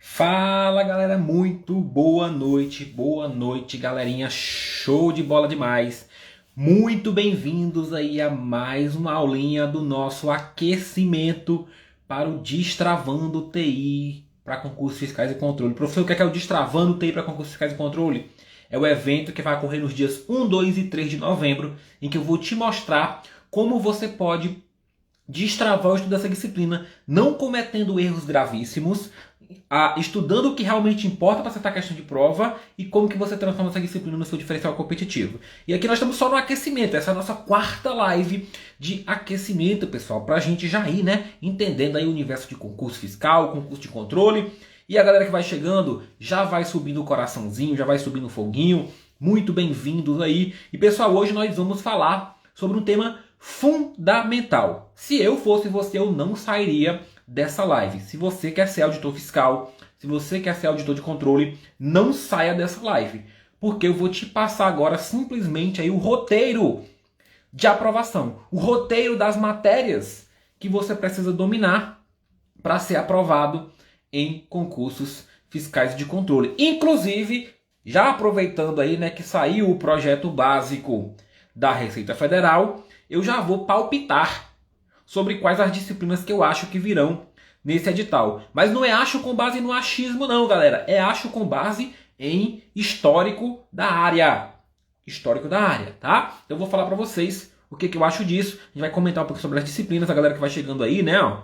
Fala galera, muito boa noite galerinha, show de bola demais. Muito bem-vindos aí a mais uma aulinha do nosso aquecimento para o Destravando TI para concursos fiscais e controle. Professor, o que é o Destravando TI para concursos fiscais e controle? É o evento que vai ocorrer nos dias 1, 2 e 3 de novembro, em que eu vou te mostrar como você pode destravar o estudo dessa disciplina, não cometendo erros gravíssimos, estudando o que realmente importa para acertar a questão de prova e como que você transforma essa disciplina no seu diferencial competitivo. E aqui nós estamos só no aquecimento, essa é a nossa quarta live de aquecimento, pessoal, para a gente já ir, né, entendendo aí o universo de concurso fiscal, concurso de controle. E a galera que vai chegando já vai subindo o coraçãozinho, já vai subindo o foguinho. Muito bem-vindos aí. E pessoal, hoje nós vamos falar sobre um tema fundamental. Se eu fosse você, eu não sairia dessa live. Se você quer ser auditor fiscal, se você quer ser auditor de controle, não saia dessa live, porque eu vou te passar agora simplesmente aí o roteiro de aprovação, o roteiro das matérias que você precisa dominar para ser aprovado em concursos fiscais de controle. Inclusive, já aproveitando aí, né, que saiu o projeto básico da Receita Federal, eu já vou palpitar sobre quais as disciplinas que eu acho que virão nesse edital. Mas não é acho com base no achismo não, galera. É acho com base em histórico da área. Histórico da área, tá? Então eu vou falar pra vocês o que eu acho disso. A gente vai comentar um pouco sobre as disciplinas, a galera que vai chegando aí, né, ó.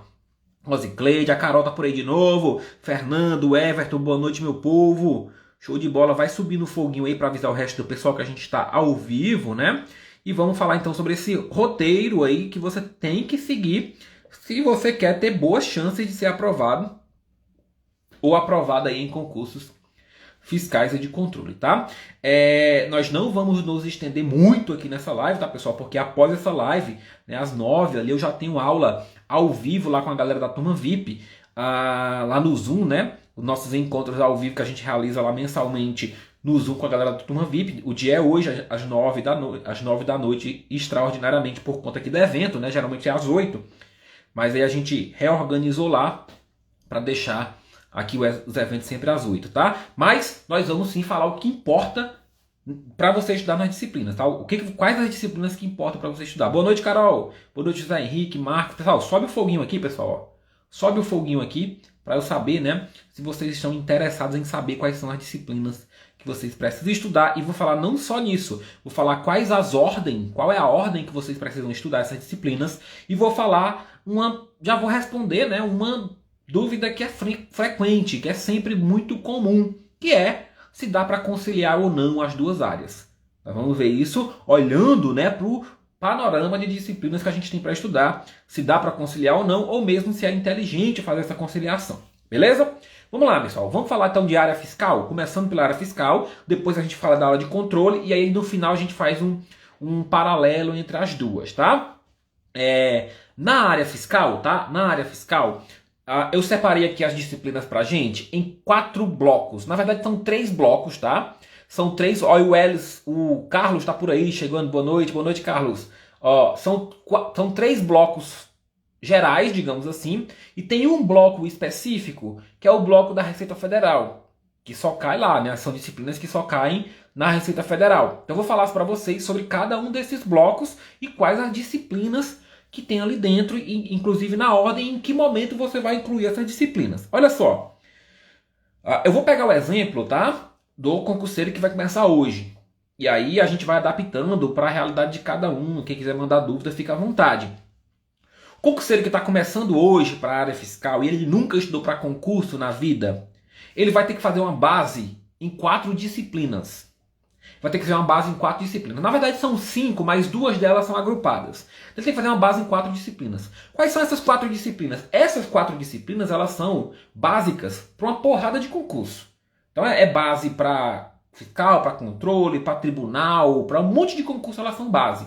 Rosicleide, a Carol tá por aí de novo. Fernando, Everton, boa noite, meu povo. Show de bola, vai subir no foguinho aí para avisar o resto do pessoal que a gente está ao vivo, né? E vamos falar então sobre esse roteiro aí que você tem que seguir se você quer ter boas chances de ser aprovado ou aprovado aí em concursos fiscais e de controle, tá? Nós não vamos nos estender muito aqui nessa live, tá, pessoal? Porque após essa live, né, às 9 ali, eu já tenho aula ao vivo lá com a galera da turma VIP, lá no Zoom, né? Os nossos encontros ao vivo que a gente realiza lá mensalmente no Zoom com a galera da turma VIP. O dia é hoje, às 9 da noite, extraordinariamente por conta aqui do evento, né? Geralmente é às 8. Mas aí a gente reorganizou lá para deixar aqui os eventos sempre às 8, tá? Mas nós vamos sim falar o que importa para você estudar nas disciplinas, tá? Quais as disciplinas que importam para você estudar? Boa noite, Carol. Boa noite, José Henrique, Marcos. Pessoal, sobe o foguinho aqui, pessoal. Sobe o foguinho aqui para eu saber, né, se vocês estão interessados em saber quais são as disciplinas que vocês precisam estudar. E vou falar não só nisso, vou falar qual é a ordem que vocês precisam estudar essas disciplinas. E vou falar já vou responder, né, uma dúvida que é frequente, que é sempre muito comum, que é se dá para conciliar ou não as duas áreas. Nós vamos ver isso olhando, né, para o panorama de disciplinas que a gente tem para estudar, se dá para conciliar ou não, ou mesmo se é inteligente fazer essa conciliação. Beleza? Vamos lá, pessoal. Vamos falar então de área fiscal, começando pela área fiscal, depois a gente fala da aula de controle e aí no final a gente faz um paralelo entre as duas, tá? Na área fiscal, tá? Na área fiscal, eu separei aqui as disciplinas pra gente em 4 blocos. Na verdade são 3 blocos, tá? São 3, ó, o Carlos tá por aí chegando, boa noite Carlos. Ó, são 3 blocos gerais, digamos assim, e tem um bloco específico, que é o bloco da Receita Federal, que só cai lá, né? São disciplinas que só caem na Receita Federal. Então eu vou falar para vocês sobre cada um desses blocos e quais as disciplinas que tem ali dentro, inclusive na ordem em que momento você vai incluir essas disciplinas. Olha só, eu vou pegar o exemplo, tá, do concurseiro que vai começar hoje. E aí a gente vai adaptando para a realidade de cada um. Quem quiser mandar dúvida, fica à vontade. O concurseiro que está começando hoje para a área fiscal e ele nunca estudou para concurso na vida, ele vai ter que fazer uma base em 4 disciplinas. Vai ter que fazer uma base em 4 disciplinas. Na verdade são 5, mas 2 delas são agrupadas. Ele tem que fazer uma base em 4 disciplinas. Quais são essas 4 disciplinas? Essas 4 disciplinas elas são básicas para uma porrada de concurso. Então é base para fiscal, para controle, para tribunal, para um monte de concurso elas são base.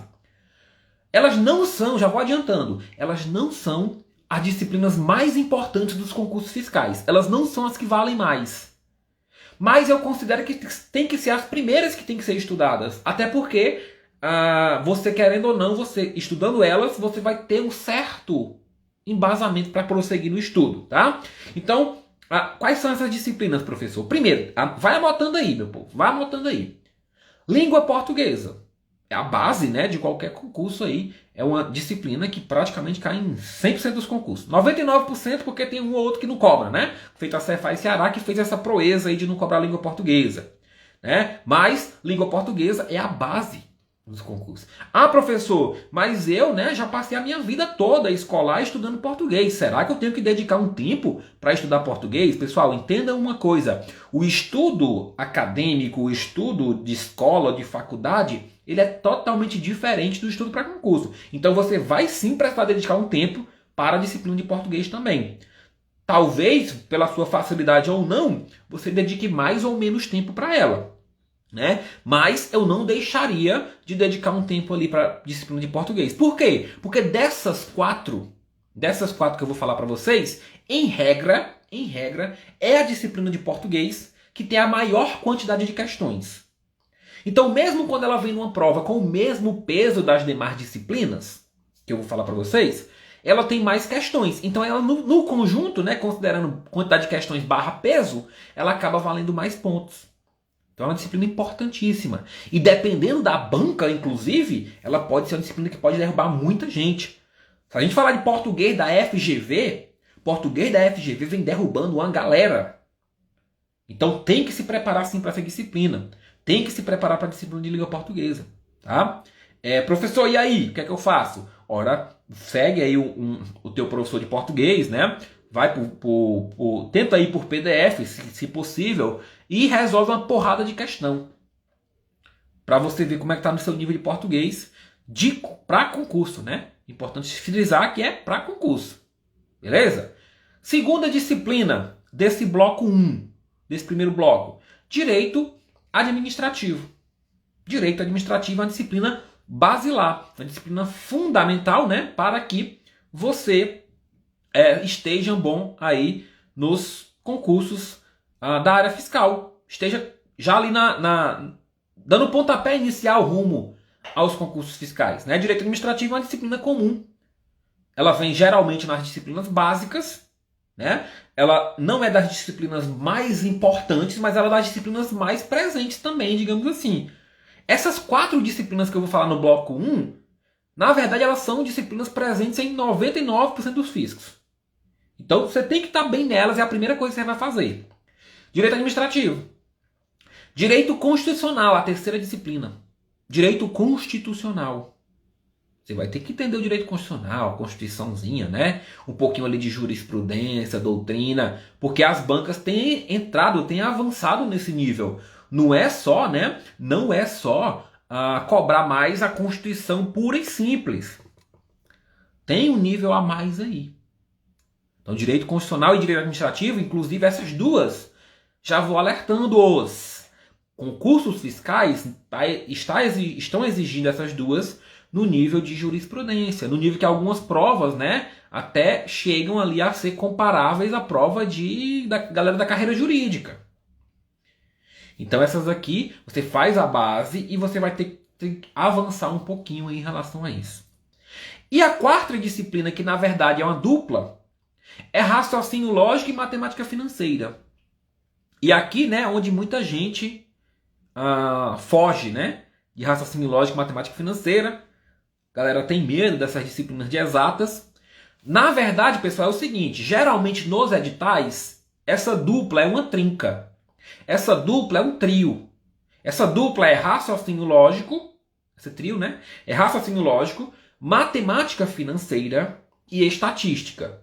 Elas não são, já vou adiantando, elas não são as disciplinas mais importantes dos concursos fiscais. Elas não são as que valem mais. Mas eu considero que tem que ser as primeiras que tem que ser estudadas. Até porque, você querendo ou não, você estudando elas, você vai ter um certo embasamento para prosseguir no estudo, tá? Então, Quais são essas disciplinas, professor? Primeiro, vai anotando aí, meu povo, vai anotando aí. Língua portuguesa. É a base, né, de qualquer concurso aí. É uma disciplina que praticamente cai em 100% dos concursos. 99% porque tem um ou outro que não cobra, né? Feito a Cefaz Ceará, que fez essa proeza aí de não cobrar a língua portuguesa. Né? Mas língua portuguesa é a base dos concursos. Professor, mas eu, né, já passei a minha vida toda escolar estudando português. Será que eu tenho que dedicar um tempo para estudar português? Pessoal, entenda uma coisa. O estudo acadêmico, o estudo de escola, de faculdade, ele é totalmente diferente do estudo para concurso. Então você vai sim precisar dedicar um tempo para a disciplina de português também. Talvez, pela sua facilidade ou não, você dedique mais ou menos tempo para ela. Né? Mas eu não deixaria de dedicar um tempo ali para disciplina de português. Por quê? Porque dessas quatro que eu vou falar para vocês, em regra, é a disciplina de português que tem a maior quantidade de questões. Então, mesmo quando ela vem numa prova com o mesmo peso das demais disciplinas, que eu vou falar para vocês, ela tem mais questões. Então, ela no conjunto, né, considerando quantidade de questões barra peso, ela acaba valendo mais pontos. Então é uma disciplina importantíssima. E dependendo da banca, inclusive, ela pode ser uma disciplina que pode derrubar muita gente. Se a gente falar de português da FGV vem derrubando uma galera. Então tem que se preparar sim para essa disciplina. Tem que se preparar para a disciplina de língua portuguesa. Tá? Professor, e aí? O que é que eu faço? Ora, segue aí o teu professor de português, né? Vai tenta ir por PDF, se possível, e resolve uma porrada de questão. Para você ver como é que está no seu nível de português para concurso, né? Importante frisar que é para concurso. Beleza? Segunda disciplina desse bloco 1, desse primeiro bloco. Direito administrativo. Direito administrativo é uma disciplina basilar, uma disciplina fundamental, né? Para que você esteja bom aí nos concursos da área fiscal. Esteja já ali dando pontapé inicial rumo aos concursos fiscais. Né? Direito administrativo é uma disciplina comum. Ela vem geralmente nas disciplinas básicas. Né? Ela não é das disciplinas mais importantes, mas ela é das disciplinas mais presentes também, digamos assim. Essas 4 disciplinas que eu vou falar no bloco 1, na verdade elas são disciplinas presentes em 99% dos fiscos. Então você tem que estar bem nelas, é a primeira coisa que você vai fazer. Direito administrativo. Direito constitucional, a terceira disciplina. Direito constitucional. Você vai ter que entender o direito constitucional, a constituiçãozinha, né? Um pouquinho ali de jurisprudência, doutrina, porque as bancas têm entrado, têm avançado nesse nível. Não é só, né? Não é só cobrar mais a Constituição pura e simples. Tem um nível a mais aí. Então, direito constitucional e direito administrativo, inclusive essas duas, já vou alertando os concursos fiscais estão exigindo essas duas no nível de jurisprudência, no nível que algumas provas, né, até chegam ali a ser comparáveis à prova da galera da carreira jurídica. Então essas aqui, você faz a base e você vai ter que avançar um pouquinho em relação a isso. E a quarta disciplina, que na verdade é uma dupla, é raciocínio lógico e matemática financeira. E aqui, né, onde muita gente foge, né, de raciocínio lógico e matemática financeira. A galera tem medo dessas disciplinas de exatas. Na verdade, pessoal, é o seguinte, geralmente nos editais, essa dupla é uma trinca. Essa dupla é um trio. Essa dupla é raciocínio lógico, esse trio, né, é raciocínio lógico, matemática financeira e estatística.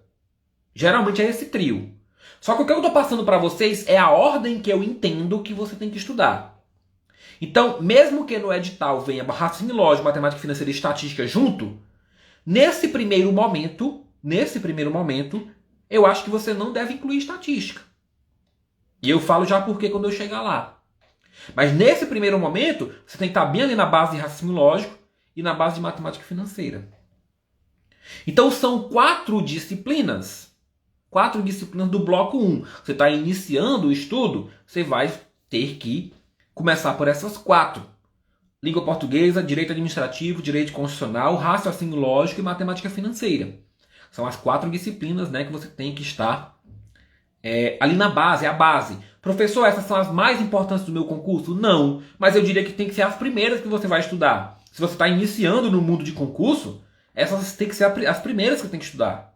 Geralmente é esse trio. Só que o que eu estou passando para vocês é a ordem que eu entendo que você tem que estudar. Então, mesmo que no edital venha raciocínio lógico, matemática financeira e estatística junto, nesse primeiro momento, eu acho que você não deve incluir estatística. E eu falo já por quê quando eu chegar lá. Mas nesse primeiro momento, você tem que estar bem ali na base de raciocínio lógico e na base de matemática financeira. Então são 4 disciplinas. 4 disciplinas do bloco 1. Você está iniciando o estudo, você vai ter que começar por essas 4. Língua portuguesa, direito administrativo, direito constitucional, raciocínio lógico e matemática financeira. São as 4 disciplinas, né, que você tem que estar Ali na base, é a base. Professor, essas são as mais importantes do meu concurso? Não, mas eu diria que tem que ser as primeiras que você vai estudar. Se você está iniciando no mundo de concurso, essas tem que ser as primeiras que tem que estudar.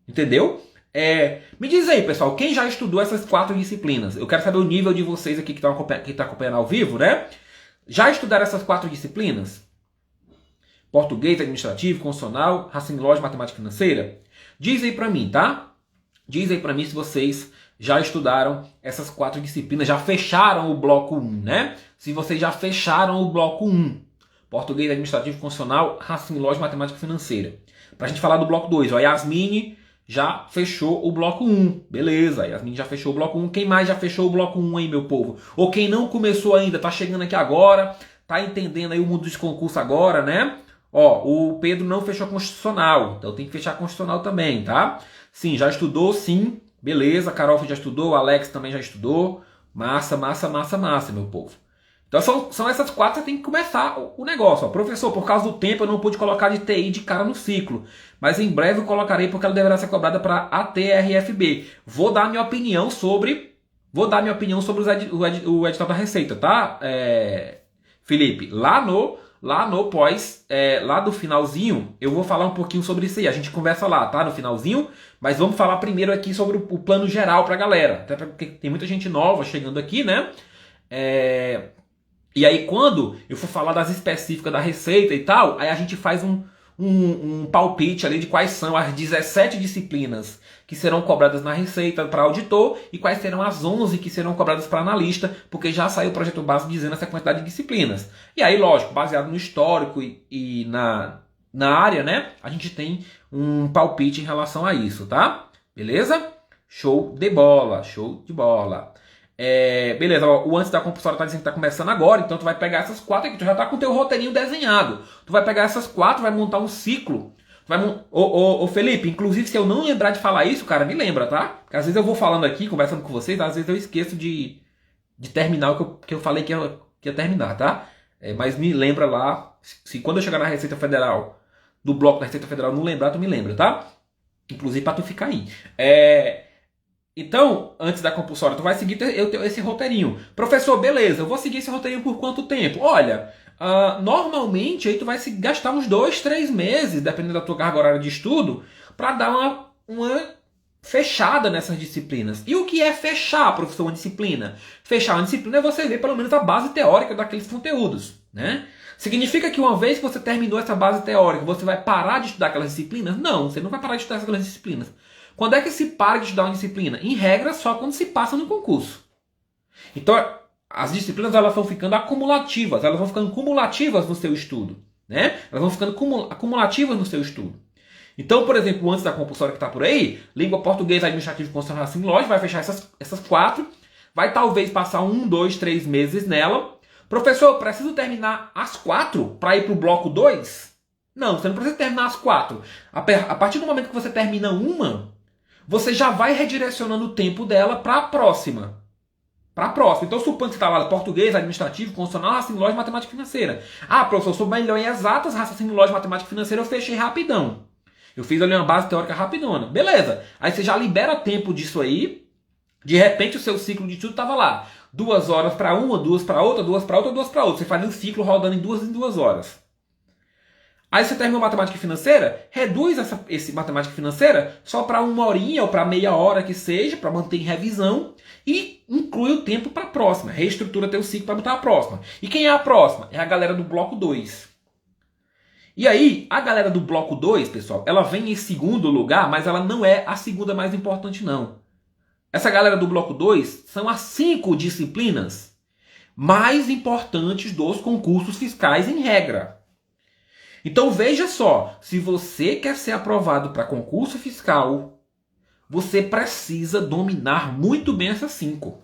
Entendeu? Me diz aí, pessoal, quem já estudou essas 4 disciplinas? Eu quero saber o nível de vocês aqui que está acompanhando ao vivo, né? Já estudaram essas 4 disciplinas? Português, administrativo, constitucional, raciocínio lógico, matemática financeira? Diz aí pra mim, tá? Diz aí pra mim se vocês já estudaram essas 4 disciplinas, já fecharam o bloco 1, né? Se vocês já fecharam o bloco 1. Português, administrativo, constitucional, raciocínio lógico, matemática financeira. Pra gente falar do bloco 2, ó, Yasmine já fechou o bloco 1. Beleza, Yasmine já fechou o bloco 1. Quem mais já fechou o bloco 1 aí, meu povo? Ou quem não começou ainda, tá chegando aqui agora, tá entendendo aí o mundo dos concursos agora, né? Ó, o Pedro não fechou constitucional, então tem que fechar constitucional também, tá? Sim, já estudou, sim. Beleza, Carol já estudou, o Alex também já estudou. Massa, massa, massa, massa, meu povo. Então são essas 4 que você tem que começar o negócio. Ó. Professor, por causa do tempo eu não pude colocar de TI de cara no ciclo. Mas em breve eu colocarei porque ela deverá ser cobrada para ATRFB. Vou dar minha opinião sobre o edital da Receita, tá? Felipe, lá no pós, lá do finalzinho, eu vou falar um pouquinho sobre isso aí. A gente conversa lá, tá? No finalzinho. Mas vamos falar primeiro aqui sobre o plano geral pra galera. Até porque tem muita gente nova chegando aqui, né? E aí quando eu for falar das específicas da Receita e tal, aí a gente faz um palpite ali de quais são as 17 disciplinas que serão cobradas na Receita para auditor e quais serão as 11 que serão cobradas para analista, porque já saiu o projeto básico dizendo essa quantidade de disciplinas. E aí, lógico, baseado no histórico e na área, né, a gente tem um palpite em relação a isso, tá? Beleza? Show de bola, show de bola. Beleza, ó, o antes da compulsória tá dizendo que tá começando agora, então tu vai pegar essas 4 aqui, tu já tá com o teu roteirinho desenhado. Tu vai pegar essas 4, vai montar um ciclo. Ô Felipe, inclusive se eu não lembrar de falar isso, cara, me lembra, tá? Porque às vezes eu vou falando aqui, conversando com vocês, às vezes eu esqueço de terminar o que eu falei que ia terminar, tá? Mas me lembra lá, se quando eu chegar na Receita Federal, do bloco da Receita Federal, não lembrar, tu me lembra, tá? Inclusive pra tu ficar aí. Então, antes da compulsória, tu vai seguir esse roteirinho. Professor, beleza, eu vou seguir esse roteirinho por quanto tempo? Olha, normalmente aí tu vai gastar uns 2, 3 meses, dependendo da tua carga horária de estudo, para dar uma fechada nessas disciplinas. E o que é fechar, professor, uma disciplina? Fechar uma disciplina é você ver pelo menos a base teórica daqueles conteúdos, né? Significa que uma vez que você terminou essa base teórica, você vai parar de estudar aquelas disciplinas? Não, você não vai parar de estudar aquelas disciplinas. Quando é que se para de estudar uma disciplina? Em regra, só quando se passa no concurso. Então, as disciplinas elas vão ficando acumulativas, elas vão ficando cumulativas no seu estudo, né? Elas vão ficando acumulativas no seu estudo. Então, por exemplo, antes da compulsória que está por aí, língua portuguesa, administrativo, constitucional, raciocínio lógico, vai fechar essas 4, vai talvez passar 1, 2, 3 meses nela. Professor, eu preciso terminar as 4 para ir para o bloco 2? Não, você não precisa terminar as 4. A partir do momento que você termina uma, você já vai redirecionando o tempo dela para a próxima. Então, supondo que você está lá português, administrativo, constitucional, raciocínio lógico, matemática financeira. Ah, professor, eu sou melhor em exatas, raciocínio lógico, matemática financeira, eu fechei rapidão. Eu fiz ali uma base teórica rapidona. Beleza. Aí você já libera tempo disso aí. De repente o seu ciclo de estudo estava lá. 2 horas para uma, 2 para outra, 2 para outra, 2 para outra. Você faz um ciclo rodando em 2 horas. Aí você termina matemática financeira, reduz esse matemática financeira só para 1 horinha ou para meia hora que seja, para manter em revisão, e inclui o tempo para a próxima. Reestrutura teu ciclo para botar a próxima. E quem é a próxima? É a galera do bloco 2. E aí, a galera do bloco 2, pessoal, ela vem em segundo lugar, mas ela não é a segunda mais importante, não. Essa galera do bloco 2 são as 5 disciplinas mais importantes dos concursos fiscais em regra. Então veja só, se você quer ser aprovado para concurso fiscal, você precisa dominar muito bem essas 5.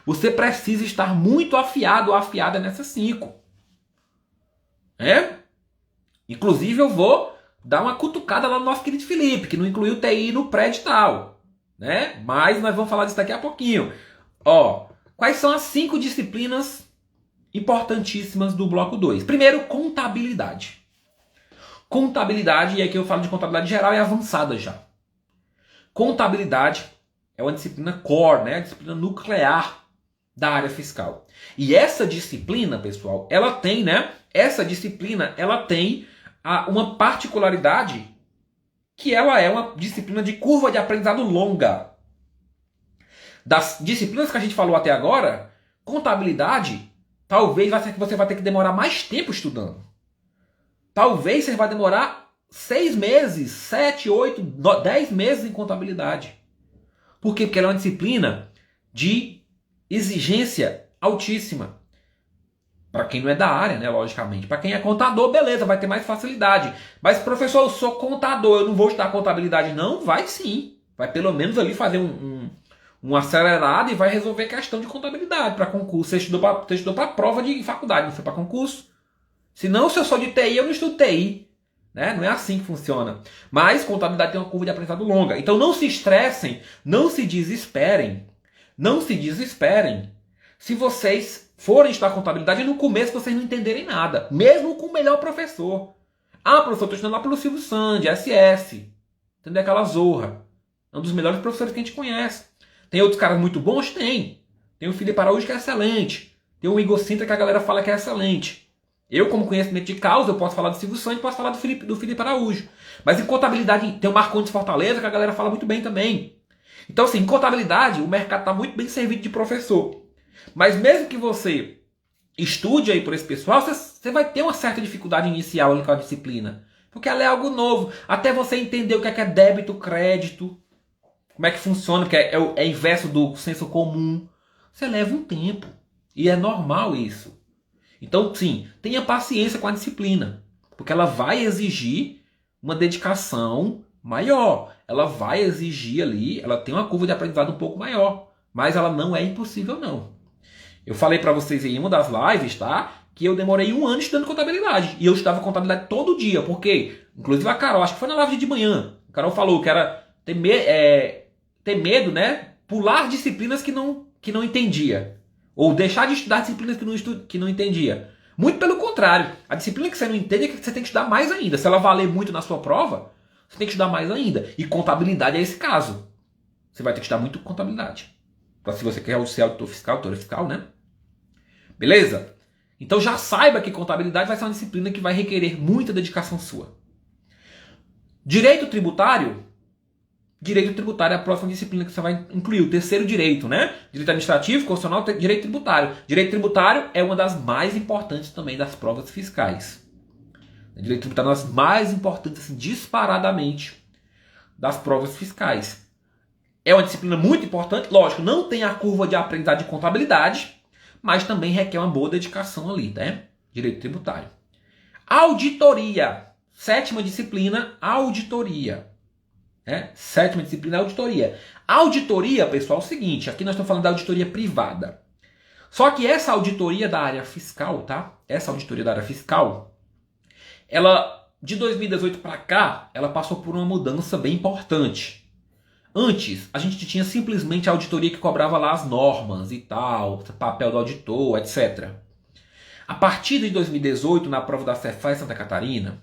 Você precisa estar muito afiado ou afiada nessas 5. Inclusive eu vou dar uma cutucada lá no nosso querido Felipe, que não incluiu TI no pré-edital, né? Mas nós vamos falar disso daqui a pouquinho. Ó, quais são as 5 disciplinas importantíssimas do bloco 2? Primeiro, contabilidade. Contabilidade, e aqui eu falo de contabilidade geral e avançada já. Contabilidade É uma disciplina core, né? A disciplina nuclear da área fiscal. E essa disciplina, pessoal, ela tem, né? Essa disciplina, ela tem uma particularidade que ela é uma disciplina de curva de aprendizado longa. Das disciplinas que a gente falou até agora, contabilidade, talvez você vai ter que demorar mais tempo estudando. Talvez você vai demorar 6 meses, 7, 8, 10 meses em contabilidade. Por quê? Porque ela é uma disciplina de exigência altíssima. Para quem não é da área, né, logicamente. Para quem é contador, beleza, vai ter mais facilidade. Mas, professor, eu sou contador, eu não vou estudar contabilidade. Não, vai sim. Vai pelo menos ali fazer um acelerado e vai resolver questão de contabilidade para concurso. Você estudou para prova de faculdade, não foi para concurso. Se não, se eu sou de TI, eu não estudo TI. Né? Não é assim que funciona. Mas contabilidade tem uma curva de aprendizado longa. Então não se estressem, não se desesperem. Não se desesperem se vocês forem estudar contabilidade e no começo vocês não entenderem nada. Mesmo com o melhor professor. Ah, professor, estou estudando lá pelo Silvio Sandy, SS. Entendeu? Aquela zorra. É um dos melhores professores que a gente conhece. Tem outros caras muito bons? Tem. Tem o Felipe Araújo que é excelente. Tem o Igor Sintra que a galera fala que é excelente. Eu, como conhecimento de causa, eu posso falar do Silvio Santos, posso falar do Felipe Araújo. Mas em contabilidade tem o Marcondes Fortaleza, que a galera fala muito bem também. Então, assim, em contabilidade, o mercado está muito bem servido de professor. Mas mesmo que você estude aí por esse pessoal, você vai ter uma certa dificuldade inicial ali com a disciplina. Porque ela é algo novo. Até você entender o que é débito, crédito, como é que funciona, porque é inverso do senso comum. Você leva um tempo. E é normal isso. Então, sim, tenha paciência com a disciplina, porque ela vai exigir uma dedicação maior. Ela vai exigir ali, ela tem uma curva de aprendizado um pouco maior, mas ela não é impossível, não. Eu falei para vocês em uma das lives, tá? Que eu demorei 1 ano estudando contabilidade. E eu estudava contabilidade todo dia, porque, inclusive a Carol, acho que foi na live de manhã, a Carol falou que era ter medo, né? Pular disciplinas que não entendia. Ou deixar de estudar disciplinas que não entendia. Muito pelo contrário. A disciplina que você não entende é que você tem que estudar mais ainda. Se ela valer muito na sua prova, você tem que estudar mais ainda. E contabilidade é esse caso. Você vai ter que estudar muito contabilidade. Então, se você quer ser auditor fiscal, autora fiscal, né? Beleza? Então já saiba que contabilidade vai ser uma disciplina que vai requerer muita dedicação sua. Direito tributário. Direito tributário é a próxima disciplina que você vai incluir. O terceiro direito, né? Direito administrativo, constitucional, direito tributário. Direito tributário é uma das mais importantes também das provas fiscais. Direito tributário é uma das mais importantes, assim, disparadamente, das provas fiscais. É uma disciplina muito importante, lógico, não tem a curva de aprendizado de contabilidade, mas também requer uma boa dedicação ali, né? Direito tributário. Auditoria. Sétima disciplina, auditoria. Sétima disciplina, auditoria. Auditoria, pessoal, é o seguinte, aqui nós estamos falando da auditoria privada. Só que essa auditoria da área fiscal, tá? Essa auditoria da área fiscal, ela, de 2018 para cá, ela passou por uma mudança bem importante. Antes, a gente tinha simplesmente a auditoria que cobrava lá as normas e tal, papel do auditor, etc. A partir de 2018, na prova da Cefaz Santa Catarina,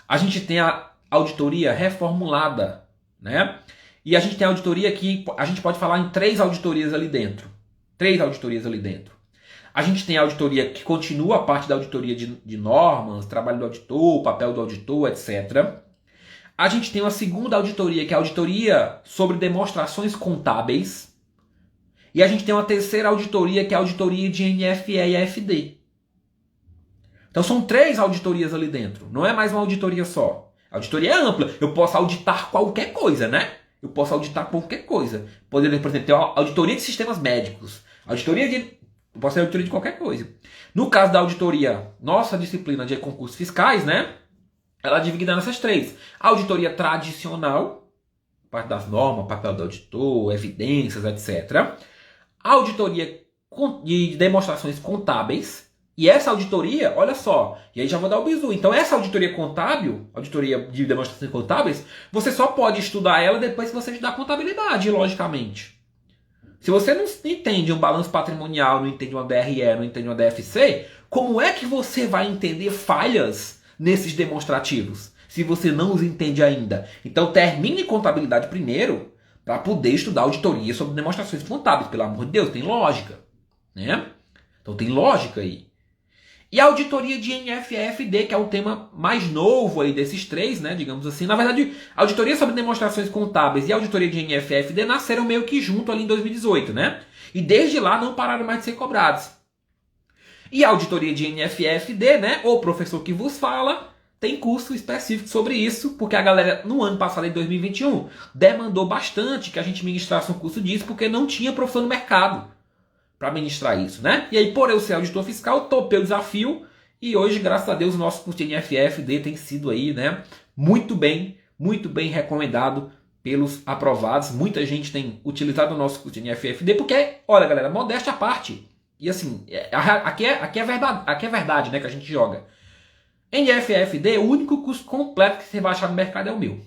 a gente tem a auditoria reformulada, né? E a gente tem a auditoria que a gente pode falar em 3 auditorias ali dentro. 3 auditorias ali dentro. A gente tem a auditoria que continua a parte da auditoria de normas, trabalho do auditor, papel do auditor, etc. A gente tem uma segunda auditoria, que é a auditoria sobre demonstrações contábeis. E a gente tem uma terceira auditoria, que é a auditoria de NFE e AFD. Então são 3 auditorias ali dentro. Não é mais uma auditoria só. A auditoria é ampla. Eu posso auditar qualquer coisa, né? Eu posso auditar qualquer coisa. Poderia, por exemplo, ter uma auditoria de sistemas médicos. Eu posso ter auditoria de qualquer coisa. No caso da auditoria, nossa disciplina de concursos fiscais, né? Ela é dividida nessas 3. A auditoria tradicional, parte das normas, papel do auditor, evidências, etc. A auditoria de demonstrações contábeis. E essa auditoria, olha só, e aí já vou dar o bizu. Então essa auditoria contábil, auditoria de demonstrações contábeis, você só pode estudar ela depois que você estudar contabilidade, logicamente. Se você não entende um balanço patrimonial, não entende uma DRE, não entende uma DFC, como é que você vai entender falhas nesses demonstrativos, se você não os entende ainda? Então termine contabilidade primeiro, para poder estudar auditoria sobre demonstrações contábeis. Pelo amor de Deus, tem lógica, né? Então tem lógica aí. E a auditoria de NFFD, que é o tema mais novo aí desses três, né, digamos assim. Na verdade, a auditoria sobre demonstrações contábeis e a auditoria de NFFD nasceram meio que junto ali em 2018, né? E desde lá não pararam mais de ser cobrados. E a auditoria de NFFD, né, o professor que vos fala, tem curso específico sobre isso, porque a galera, no ano passado, em 2021, demandou bastante que a gente ministrasse um curso disso, porque não tinha professor no mercado para ministrar isso, né? E aí, por eu ser auditor fiscal, topei o desafio e hoje, graças a Deus, o nosso curso de NFFD tem sido aí, né, muito bem recomendado pelos aprovados. Muita gente tem utilizado o nosso curso de NFFD porque, olha, galera, modéstia à parte. E assim, aqui é verdade, né, que a gente joga. NFFD, o único curso completo que você vai achar no mercado é o meu.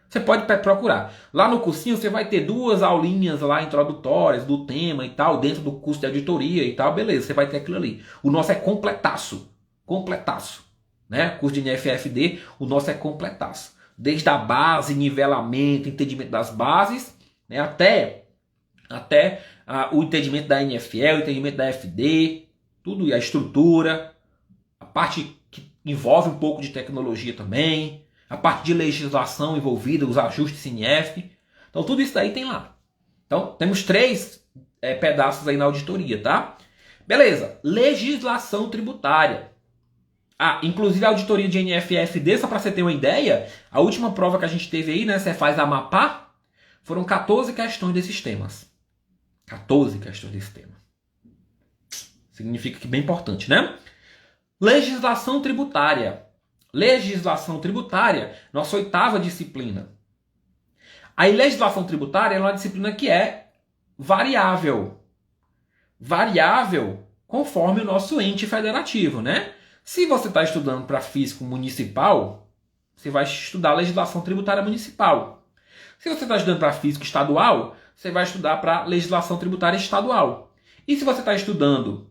Você pode procurar. Lá no cursinho você vai ter 2 aulinhas lá introdutórias do tema e tal, dentro do curso de auditoria e tal, beleza, você vai ter aquilo ali. O nosso é completaço. Completaço. Né? Curso de NFFD, o nosso é completaço. Desde a base, nivelamento, entendimento das bases, né, até o entendimento da NFL, o entendimento da FD, tudo, e a estrutura, a parte que envolve um pouco de tecnologia também, a parte de legislação envolvida, os ajustes CNF. Então tudo isso daí tem lá. Então temos 3 pedaços aí na auditoria, tá? Beleza. Legislação tributária. Inclusive a auditoria de NFFD, só para você ter uma ideia, a última prova que a gente teve aí, né, Cefaz Amapá, foram 14 questões desses temas. 14 questões desse tema. Significa que é bem importante, né? Legislação tributária. Legislação tributária, nossa 8ª disciplina. A legislação tributária é uma disciplina que é variável. Variável conforme o nosso ente federativo, né? Se você está estudando para físico municipal, você vai estudar legislação tributária municipal. Se você está estudando para físico estadual, você vai estudar para legislação tributária estadual. E se você está estudando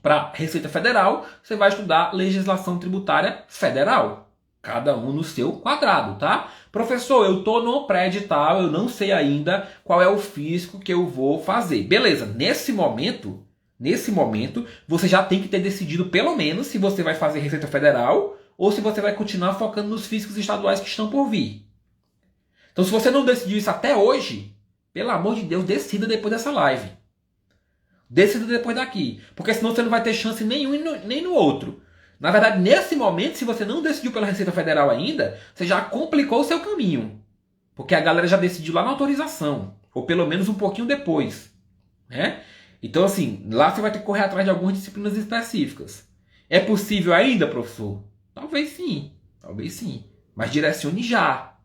para Receita Federal, você vai estudar legislação tributária federal. Cada um no seu quadrado, tá? Professor, eu estou no pré-edital, eu não sei ainda qual é o físico que eu vou fazer. Beleza, nesse momento, você já tem que ter decidido pelo menos se você vai fazer Receita Federal ou se você vai continuar focando nos físicos estaduais que estão por vir. Então, se você não decidiu isso até hoje, pelo amor de Deus, decida depois dessa live. Decida depois daqui. Porque senão você não vai ter chance nenhum nem no outro. Na verdade, nesse momento, se você não decidiu pela Receita Federal ainda, você já complicou o seu caminho. Porque a galera já decidiu lá na autorização. Ou pelo menos um pouquinho depois. Né? Então, assim, lá você vai ter que correr atrás de algumas disciplinas específicas. É possível ainda, professor? Talvez sim. Talvez sim. Mas direcione já.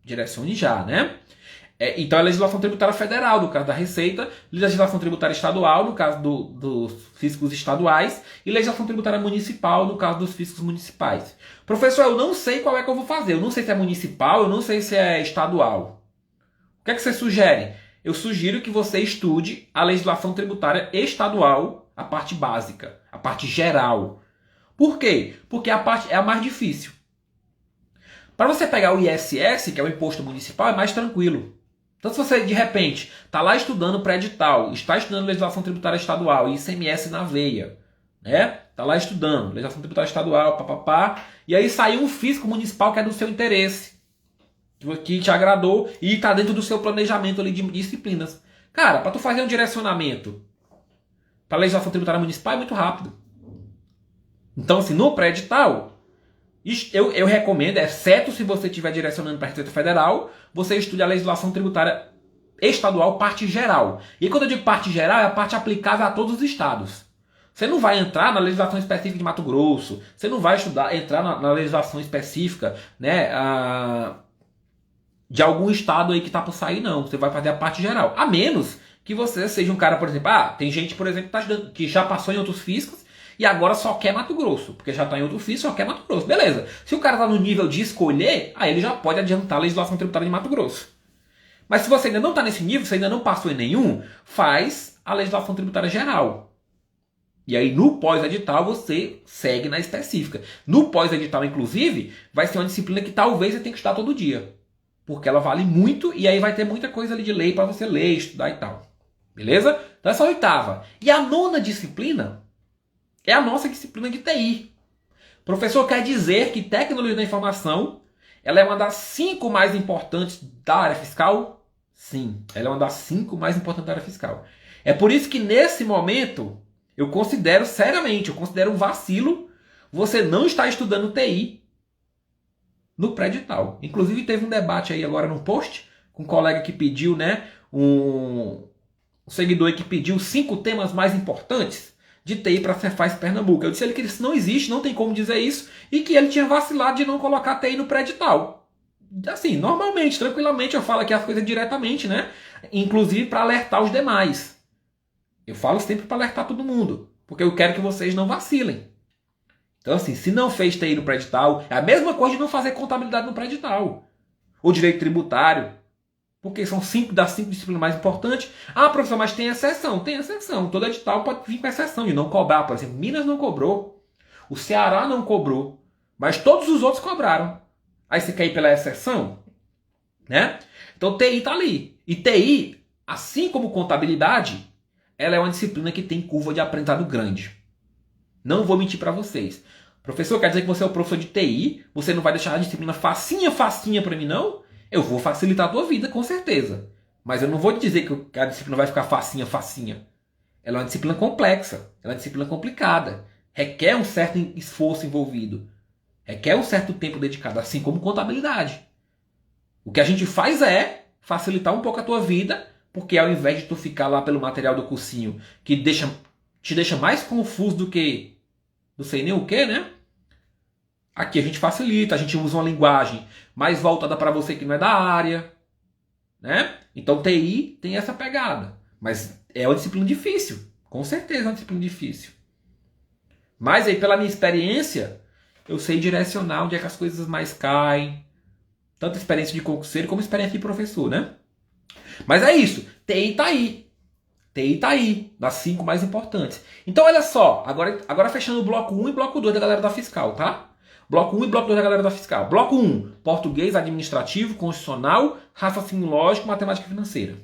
Direcione já, né? Então é legislação tributária federal, no caso da Receita, legislação tributária estadual, no caso dos físicos estaduais, e legislação tributária municipal, no caso dos físicos municipais. Professor, eu não sei qual é que eu vou fazer. Eu não sei se é municipal, eu não sei se é estadual. O que é que você sugere? Eu sugiro que você estude a legislação tributária estadual, a parte básica, a parte geral. Por quê? Porque a parte é a mais difícil. Para você pegar o ISS, que é o imposto municipal, é mais tranquilo. Então, se você, de repente, está lá estudando pré-edital, está estudando legislação tributária estadual e ICMS na veia, né? Está lá estudando legislação tributária estadual, papapá, e aí saiu um físico municipal que é do seu interesse, que te agradou e está dentro do seu planejamento ali de disciplinas. Cara, para tu fazer um direcionamento para legislação tributária municipal é muito rápido. Então, assim, no pré-edital, eu recomendo, exceto se você estiver direcionando para a Receita Federal, você estude a legislação tributária estadual, parte geral. E quando eu digo parte geral, é a parte aplicável a todos os estados. Você não vai entrar na legislação específica de Mato Grosso, você não vai entrar na legislação específica, né, de algum estado aí que está por sair, não. Você vai fazer a parte geral. A menos que você seja um cara, por exemplo, tem gente, por exemplo, que já passou em outros físicos, e agora só quer Mato Grosso, porque já está em outro físico, só quer Mato Grosso. Beleza. Se o cara está no nível de escolher, aí ele já pode adiantar a legislação tributária de Mato Grosso. Mas se você ainda não está nesse nível, você ainda não passou em nenhum, faz a legislação tributária geral. E aí no pós-edital você segue na específica. No pós-edital, inclusive, vai ser uma disciplina que talvez você tenha que estudar todo dia. porque ela vale muito e aí vai ter muita coisa ali de lei para você ler, estudar e tal. Beleza? Então essa é a oitava. E a nona disciplina é a nossa disciplina de TI. Professor, quer dizer que tecnologia da informação ela é uma das 5 mais importantes da área fiscal? Sim, ela é uma das 5 mais importantes da área fiscal. É por isso que nesse momento eu considero seriamente, eu considero um vacilo você não estar estudando TI no pré-edital. Inclusive teve um debate aí agora no post com um colega que pediu, né, um seguidor que pediu 5 temas mais importantes de TI para a Cefaz Pernambuco. Eu disse a ele que isso não existe, não tem como dizer isso, e que ele tinha vacilado de não colocar TI no pré-edital. Assim, normalmente, tranquilamente, eu falo aqui as coisas diretamente, né? Inclusive para alertar os demais. Eu falo sempre para alertar todo mundo, porque eu quero que vocês não vacilem. Então, assim, se não fez TI no pré-edital, é a mesma coisa de não fazer contabilidade no pré-edital. Ou direito tributário. Porque são 5 das 5 disciplinas mais importantes. Ah, professor, mas tem exceção. Tem exceção. Todo edital pode vir com exceção de não cobrar. Por exemplo, Minas não cobrou. O Ceará não cobrou. Mas todos os outros cobraram. Aí você quer ir pela exceção? Né? Então TI está ali. E TI, assim como contabilidade, ela é uma disciplina que tem curva de aprendizado grande. Não vou mentir para vocês. Professor, quer dizer que você é o professor de TI? Você não vai deixar a disciplina facinha para mim, não? Eu vou facilitar a tua vida, com certeza. Mas eu não vou te dizer que a disciplina vai ficar facinha. Ela é uma disciplina complexa. Ela é uma disciplina complicada. Requer um certo esforço envolvido. Requer um certo tempo dedicado, assim como contabilidade. O que a gente faz é facilitar um pouco a tua vida, porque ao invés de tu ficar lá pelo material do cursinho, que te deixa mais confuso do que não sei nem o que, né? Aqui a gente facilita, a gente usa uma linguagem mais voltada para você que não é da área, né? Então TI tem essa pegada, mas é uma disciplina difícil, com certeza é uma disciplina difícil. Mas aí pela minha experiência, eu sei direcionar onde é que as coisas mais caem, tanto experiência de concurseiro como experiência de professor, né? Mas é isso, TI tá aí. TI tá aí, das 5 mais importantes. Então olha só, agora fechando o bloco 1 e bloco 2 da galera da fiscal, tá? Bloco 1 e bloco 2 da galera da fiscal. Bloco 1, português, administrativo, constitucional, raciocínio lógico, matemática financeira.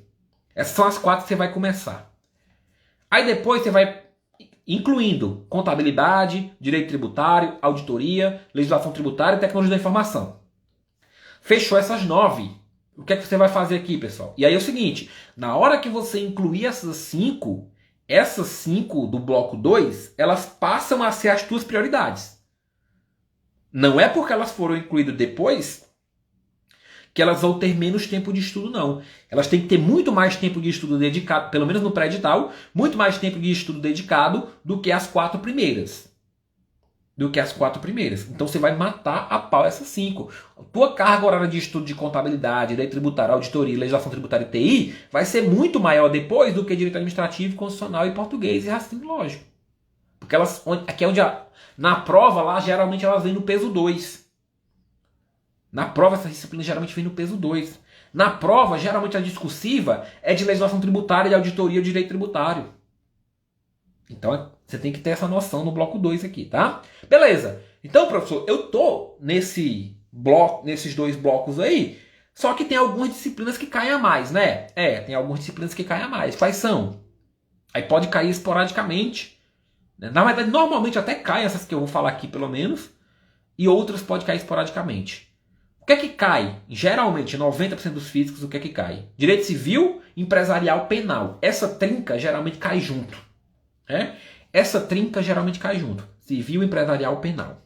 Essas são as 4 que você vai começar. Aí depois você vai incluindo contabilidade, direito tributário, auditoria, legislação tributária e tecnologia da informação. Fechou essas 9. O que é que você vai fazer aqui, pessoal? E aí é o seguinte, na hora que você incluir essas 5 do bloco 2, elas passam a ser as tuas prioridades. Não é porque elas foram incluídas depois que elas vão ter menos tempo de estudo, não. Elas têm que ter muito mais tempo de estudo dedicado, pelo menos no pré-edital, muito mais tempo de estudo dedicado do que as 4 primeiras. Então você vai matar a pau essas 5. A tua carga horária de estudo de contabilidade, direito tributário, auditoria, legislação tributária e TI vai ser muito maior depois do que direito administrativo, constitucional e português e raciocínio lógico. Porque aqui é onde na prova lá geralmente elas vêm no peso 2. Na prova essa disciplina geralmente vem no peso 2. Na prova, geralmente a discursiva é de legislação tributária, de auditoria ou direito tributário. Então você tem que ter essa noção no bloco 2 aqui, tá? Beleza. Então, professor, eu tô nesses 2 blocos aí, só que tem algumas disciplinas que caem a mais, né? Tem algumas disciplinas que caem a mais. Quais são? Aí pode cair esporadicamente. Na verdade, normalmente até caem essas que eu vou falar aqui, pelo menos. E outras pode cair esporadicamente. O que é que cai? Geralmente, 90% dos físicos, o que é que cai? Direito civil, empresarial, penal. Essa trinca geralmente cai junto. Essa trinca geralmente cai junto. Civil, empresarial, penal.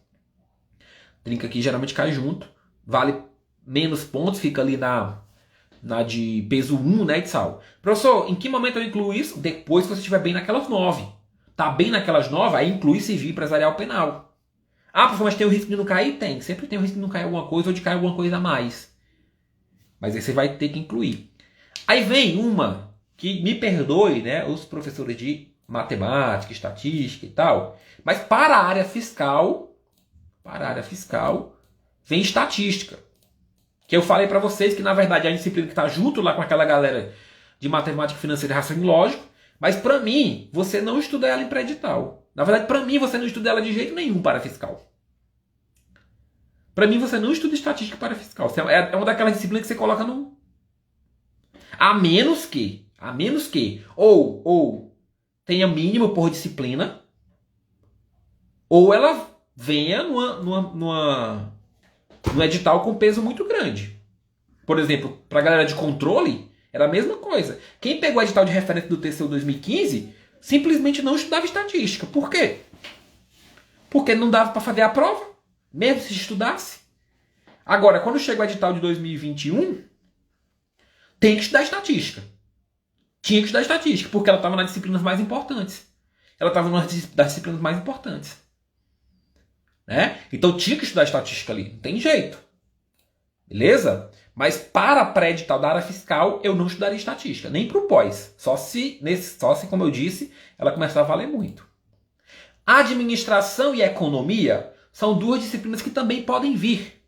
Trinca aqui geralmente cai junto. Vale menos pontos, fica ali na de peso 1, né, de sal. Professor, em que momento eu incluo isso? Depois que você estiver bem naquelas 9. Tá bem naquelas 9, aí inclui civil, empresarial, penal. Ah, professor, mas tem o risco de não cair? Tem. Sempre tem o risco de não cair alguma coisa ou de cair alguma coisa a mais. Mas aí você vai ter que incluir. Aí vem uma que, me perdoe, né, os professores de matemática, estatística e tal, mas para a área fiscal, vem estatística. Que eu falei para vocês que, na verdade, é a disciplina que está junto lá com aquela galera de matemática financeira e raciocínio lógico, mas para mim, você não estuda ela em pré-edital. Na verdade, para mim, você não estuda ela de jeito nenhum para fiscal. Para mim, você não estuda estatística para fiscal. É uma daquelas disciplinas que você coloca no... A menos que, ou tenha mínimo por disciplina, ou ela venha num edital com peso muito grande. Por exemplo, para a galera de controle, era a mesma coisa. Quem pegou o edital de referência do TCU 2015 simplesmente não estudava estatística. Por quê? Porque não dava para fazer a prova, mesmo se estudasse. Agora, quando chega o edital de 2021, tem que estudar estatística. Tinha que estudar estatística, porque ela estava nas disciplinas mais importantes. Ela estava numa das disciplinas mais importantes. Né? Então tinha que estudar estatística ali. Não tem jeito. Beleza? Mas para pré-edital da área fiscal, eu não estudaria estatística. Nem para o pós. Só se, como eu disse, ela começar a valer muito. Administração e economia são duas disciplinas que também podem vir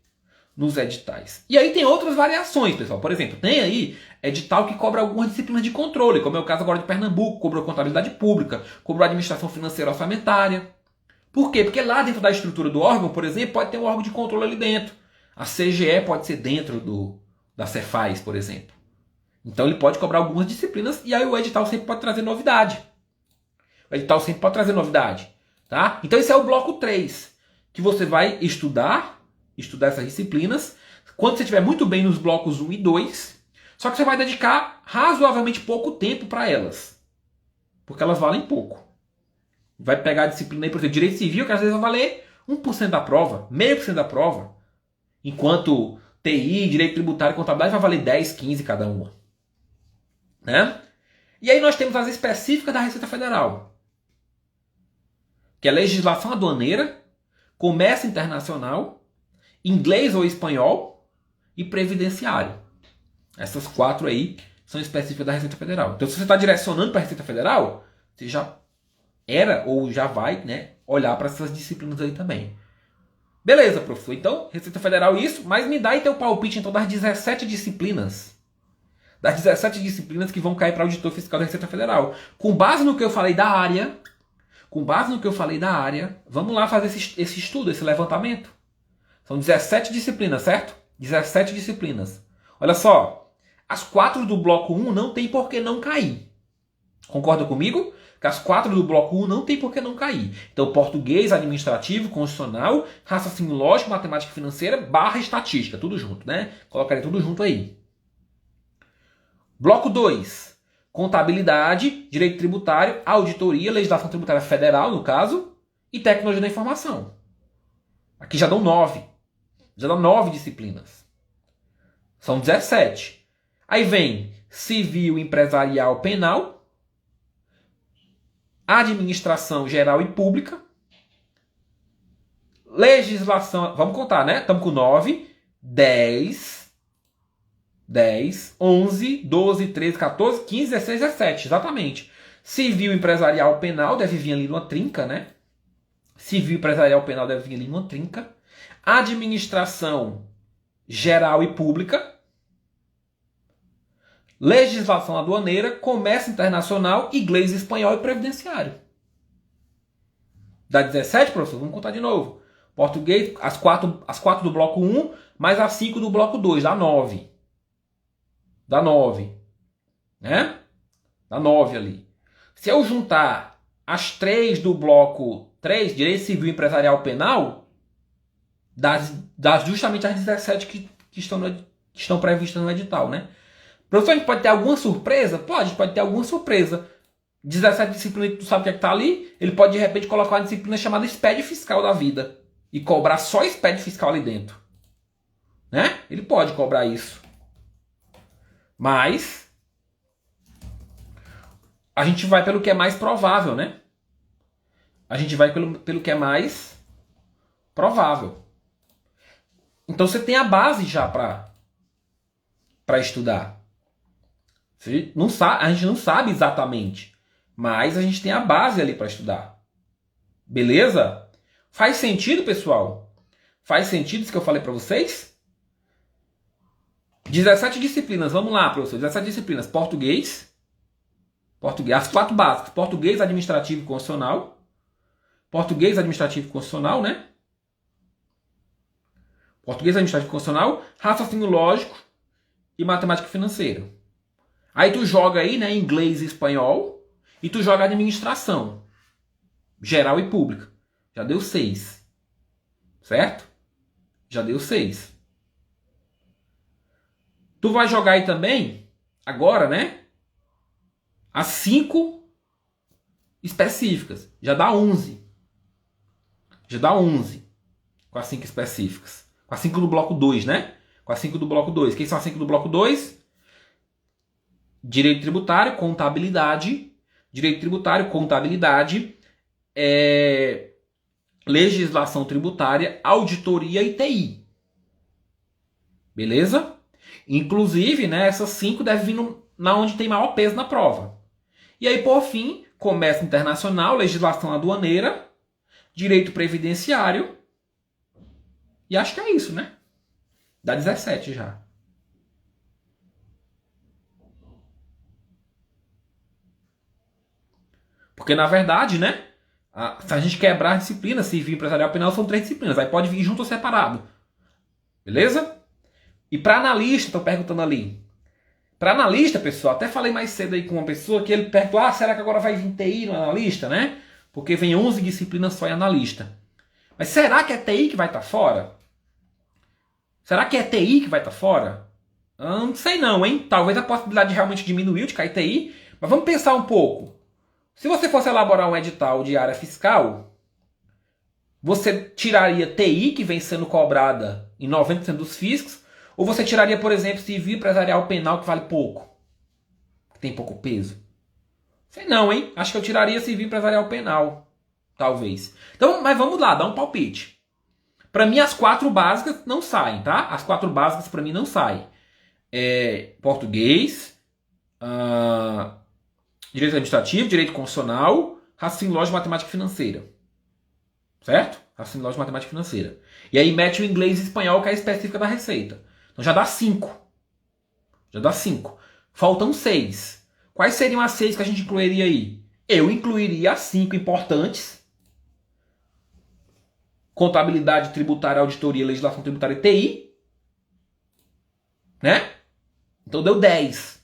nos editais. E aí tem outras variações, pessoal. Por exemplo, tem aí edital que cobra algumas disciplinas de controle, como é o caso agora de Pernambuco, cobrou contabilidade pública, cobrou administração financeira orçamentária. Por quê? Porque lá dentro da estrutura do órgão, por exemplo, pode ter um órgão de controle ali dentro. A CGE pode ser dentro da Cefaz, por exemplo. Então ele pode cobrar algumas disciplinas e aí o edital sempre pode trazer novidade. Tá? Então esse é o bloco 3, que você vai estudar essas disciplinas. Quando você estiver muito bem nos blocos 1 e 2, só que você vai dedicar razoavelmente pouco tempo para elas. Porque elas valem pouco. Vai pegar a disciplina aí, por exemplo, Direito Civil, que às vezes vai valer 1% da prova, 0,5% da prova. Enquanto TI, Direito Tributário e Contabilidade vai valer 10, 15 cada uma. Né? E aí nós temos as específicas da Receita Federal. Que é legislação aduaneira, comércio internacional, inglês ou espanhol e previdenciário. Essas 4 aí são específicas da Receita Federal. Então se você está direcionando para a Receita Federal, você já era ou já vai, né, olhar para essas disciplinas aí também. Beleza, professor. Então, Receita Federal isso, mas me dá aí teu palpite então das 17 disciplinas. Das 17 disciplinas que vão cair para auditor fiscal da Receita Federal. Com base no que eu falei da área, vamos lá fazer esse estudo, esse levantamento. São 17 disciplinas, certo? 17 disciplinas. Olha só, as 4 do bloco 1 não tem por que não cair. Concorda comigo? Que as 4 do bloco 1 não tem por que não cair. Então, português, administrativo, constitucional, raciocínio lógico, matemática financeira, / estatística. Tudo junto, né? Colocaria tudo junto aí. Bloco 2. Contabilidade, direito tributário, auditoria, legislação tributária federal, no caso, e tecnologia da informação. Aqui já dão 9. Já dão 9 disciplinas. São 17. Aí vem civil, empresarial, penal, administração geral e pública, legislação, vamos contar, né? Estamos com 9, 10, 11, 12, 13, 14, 15, 16, 17, exatamente. Civil, empresarial, penal, deve vir ali numa trinca, né? Civil, empresarial, penal deve vir ali numa trinca. Administração geral e pública, legislação aduaneira, comércio internacional, inglês, espanhol e previdenciário. Dá 17, professor? Vamos contar de novo. Português, as 4 do bloco 1, mais as 5 do bloco 2, dá 9. Dá 9. Né? Dá 9 ali. Se eu juntar as 3 do bloco 3, direito civil, empresarial, penal, dá justamente as 17 que estão previstas no edital, né? Professor, a gente pode ter alguma surpresa? Pode ter alguma surpresa. 17 disciplinas que tu sabe o que é que tá ali, ele pode de repente colocar uma disciplina chamada SPED fiscal da vida e cobrar só SPED fiscal ali dentro. Né? Ele pode cobrar isso. Mas a gente vai pelo que é mais provável, né? A gente vai pelo que é mais provável. Então você tem a base já para estudar. A gente não sabe exatamente, mas a gente tem a base ali para estudar. Beleza? Faz sentido, pessoal? Faz sentido isso que eu falei para vocês? 17 disciplinas, vamos lá, professor. 17 disciplinas. Português, as 4 básicas. Português, administrativo e constitucional. Português, administrativo e constitucional, né? Português administrativo constitucional, raciocínio lógico e matemática financeira. Aí tu joga aí, né, inglês e espanhol, e tu joga administração, geral e pública. Já deu 6. Certo? Já deu 6. Tu vai jogar aí também, agora, né, as 5 específicas. Já dá 11. Já dá 11 com as 5 específicas. Com as 5 do bloco 2, né? Com as 5 do bloco 2. Quem são as 5 do bloco 2? Direito tributário, contabilidade. Direito tributário, contabilidade. Legislação tributária, auditoria e TI. Beleza? Inclusive, né, essas 5 devem vir na onde tem maior peso na prova. E aí, por fim, comércio internacional, legislação aduaneira, direito previdenciário. E acho que é isso, né? Dá 17 já. Porque, na verdade, né? Se a gente quebrar a disciplina civil, empresarial, penal, são 3 disciplinas. Aí pode vir junto ou separado. Beleza? E para analista, estou perguntando ali. Para analista, pessoal, até falei mais cedo aí com uma pessoa que ele perguntou, será que agora vai vir TI no analista, né? Porque vem 11 disciplinas só em analista. Mas será que é TI que vai estar fora? Será que é TI que vai estar fora? Não sei não, hein? Talvez a possibilidade realmente diminuiu de cair TI. Mas vamos pensar um pouco. Se você fosse elaborar um edital de área fiscal, você tiraria TI, que vem sendo cobrada em 90% dos fiscos, ou você tiraria, por exemplo, civil, empresarial, penal, que vale pouco, que tem pouco peso? Sei não, hein? Acho que eu tiraria civil, empresarial, penal, talvez. Então, mas vamos lá, dá um palpite. Para mim, as 4 básicas não saem, tá? As 4 básicas para mim não saem. Português, direito administrativo, direito constitucional, raciocínio lógico, matemática financeira. Certo? Raciocínio lógico, matemática financeira. E aí mete o inglês e espanhol, que é a específica da Receita. Então já dá 5. Já dá 5. Faltam 6. Quais seriam as 6 que a gente incluiria aí? Eu incluiria as 5 importantes. Contabilidade, tributária, auditoria, legislação tributária e TI. Né? Então deu 10.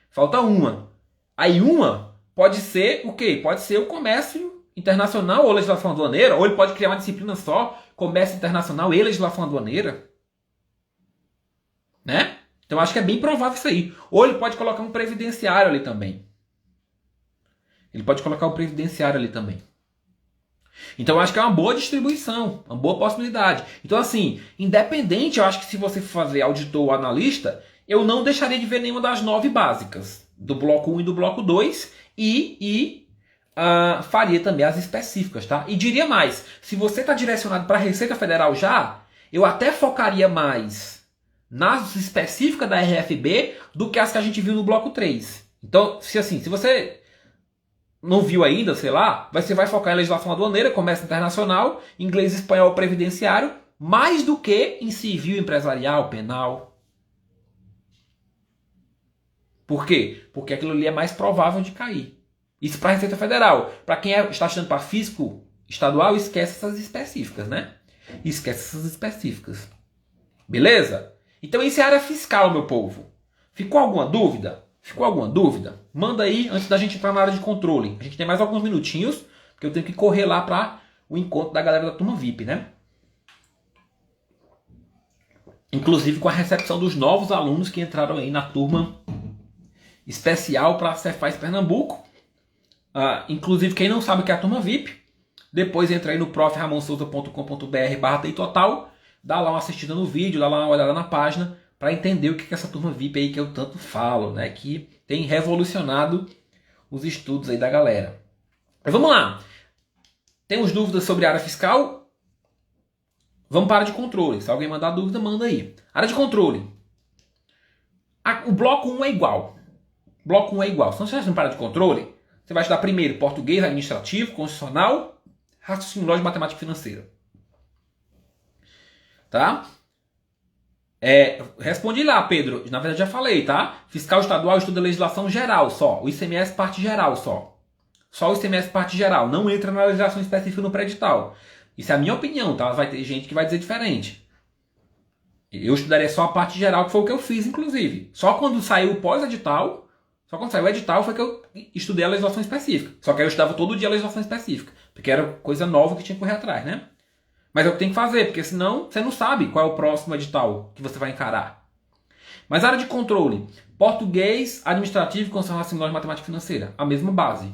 Falta uma. Aí uma pode ser o quê? Pode ser o comércio internacional ou legislação aduaneira, ou ele pode criar uma disciplina só, comércio internacional e legislação aduaneira. Né? Então acho que é bem provável isso aí. Ou ele pode colocar um previdenciário ali também. Ele pode colocar o previdenciário ali também. Então eu acho que é uma boa distribuição, uma boa possibilidade. Então assim, independente, eu acho que se você for fazer auditor ou analista, eu não deixaria de ver nenhuma das 9 básicas, do bloco 1 e do bloco 2, e faria também as específicas, tá? E diria mais, se você está direcionado para a Receita Federal já, eu até focaria mais nas específicas da RFB do que as que a gente viu no bloco 3. Então, se você não viu ainda, sei lá, você vai focar em legislação aduaneira, comércio internacional, inglês, espanhol, previdenciário, mais do que em civil, empresarial, penal. Por quê? Porque aquilo ali é mais provável de cair. Isso para a Receita Federal. Para quem está estudando para fisco estadual, esquece essas específicas, né? Esquece essas específicas. Beleza? Então isso é área fiscal, meu povo. Ficou alguma dúvida? Ficou alguma dúvida? Manda aí antes da gente entrar na área de controle. A gente tem mais alguns minutinhos, porque eu tenho que correr lá para o encontro da galera da turma VIP, né? Inclusive com a recepção dos novos alunos que entraram aí na turma especial para a Cefaz Pernambuco. Inclusive, quem não sabe o que é a turma VIP, depois entra aí no proframonsouza.com.br/TI Total, dá lá uma assistida no vídeo, dá lá uma olhada na página, para entender o que é essa turma VIP aí que eu tanto falo, né? Que tem revolucionado os estudos aí da galera. Mas vamos lá. Temos dúvidas sobre a área fiscal? Vamos para a área de controle. Se alguém mandar dúvida, manda aí. Área de controle. O bloco 1 é igual. Bloco 1 é igual. Se você está para a área de controle, você vai estudar primeiro português, administrativo, constitucional, raciocínio lógico e matemática financeira. Tá? Respondi lá, Pedro. Na verdade já falei, tá? Fiscal estadual estuda legislação geral só. O ICMS parte geral só. Só o ICMS parte geral. Não entra na legislação específica no pré-edital. Isso é a minha opinião, tá? Vai ter gente que vai dizer diferente. Eu estudaria só a parte geral, que foi o que eu fiz, inclusive. Só quando saiu o pós-edital, só quando saiu o edital foi que eu estudei a legislação específica. Só que aí eu estudava todo dia a legislação específica, porque era coisa nova que tinha que correr atrás, né? Mas é o que tem que fazer, porque senão você não sabe qual é o próximo edital que você vai encarar. Mas área de controle, português, administrativo, constitucional, simulado de matemática financeira, a mesma base.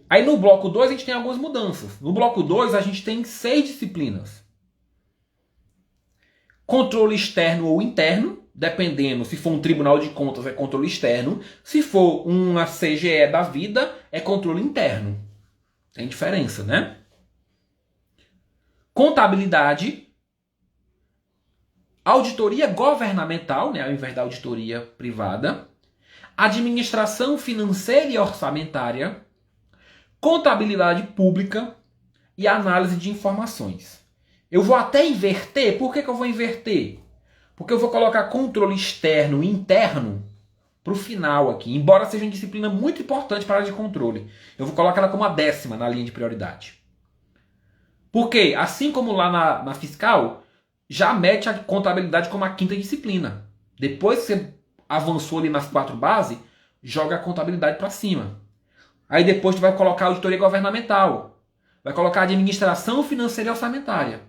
Aí no bloco 2 a gente tem algumas mudanças. No bloco 2 a gente tem 6 disciplinas. Controle externo ou interno, dependendo, se for um tribunal de contas é controle externo, se for uma CGE da vida é controle interno. Tem diferença, né? Contabilidade, auditoria governamental, né, ao invés da auditoria privada, administração financeira e orçamentária, contabilidade pública e análise de informações. Eu vou até inverter. Por que eu vou inverter? Porque eu vou colocar controle externo e interno para o final aqui, embora seja uma disciplina muito importante para a área de controle. Eu vou colocar ela como a 10ª na linha de prioridade. Porque, assim como lá na fiscal, já mete a contabilidade como a 5ª disciplina. Depois que você avançou ali nas 4 bases, joga a contabilidade para cima. Aí depois tu vai colocar a auditoria governamental. Vai colocar a administração financeira e orçamentária.